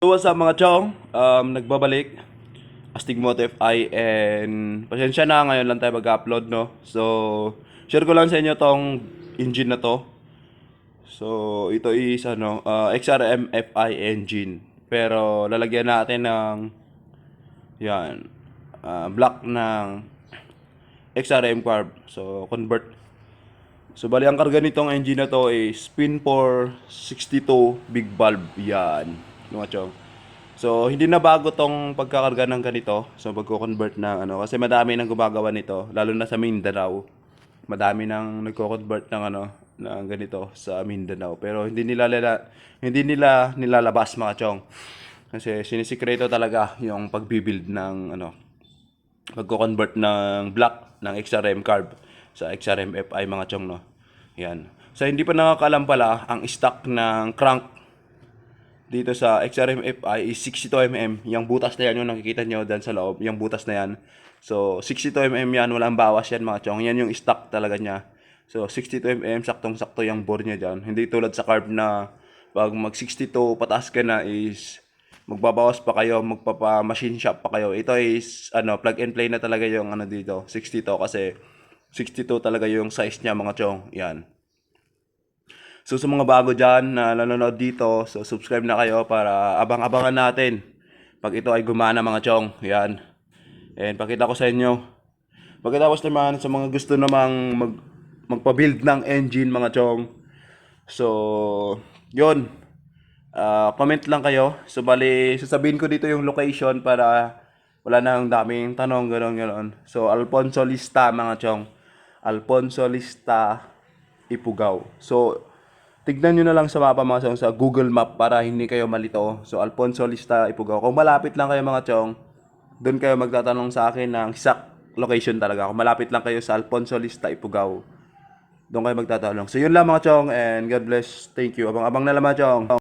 So what's up mga chong? Nagbabalik Astigmoto FI and pasensya na ngayon lang tayo mag-upload no. So share ko lang sa inyo tong engine na to. So ito is XRM FI engine. Pero lalagyan natin ng yan block ng XRM carb. So convert. So bali ang karga nitong engine na to is spin for 62 big valve yan. Mga chong. So, hindi na bago tong pagkakarga ng ganito. So, pagko-convert ng kasi madami nang gumagawa nito, lalo na sa Mindanao. Madami nang nagko-convert ng ng ganito sa Mindanao. Pero hindi nila nilalabas mga chong. Kasi sinisikreto talaga yung pagbibuild ng pagko-convert ng block ng XRM carb sa XRM FI mga chong no. Yan. So, hindi pa nakakaalam pala ang stock ng crank dito sa XRM FI is 62mm. Yung butas na yan, yung nakikita nyo dyan sa loob, yung butas na yan. So, 62mm yan, walang bawas yan mga chong. Yan yung stock talaga niya. So, 62mm, saktong-sakto yung bore niya dyan. Hindi tulad sa carb na pag mag 62 pataas ka na is magbabawas pa kayo, magpapa-machine shop pa kayo. Ito is, plug and play na talaga yung dito, 62 kasi 62 talaga yung size niya mga chong. Yan. So sa mga bago dyan na nanonood dito, so subscribe na kayo para abang-abangan natin pag ito ay gumana mga chong. Yan. And pakita ko sa inyo. Pagkatapos naman sa mga gusto namang magpa-build ng engine mga chong. So, yun. Comment lang kayo. So bali, sasabihin ko dito yung location para wala nang daming tanong, gano'n. So, Alfonso Lista mga chong. Alfonso Lista, Ifugao. So, tignan nyo na lang sa mapa mga chong sa Google Map para hindi kayo malito. So, Alfonso Lista, Ifugao. Kung malapit lang kayo mga chong, doon kayo magtatanong sa akin ng exact location talaga. Kung malapit lang kayo sa Alfonso Lista, Ifugao, doon kayo magtatanong. So, yun lang mga chong and God bless. Thank you. Abang-abang na lang mga chong.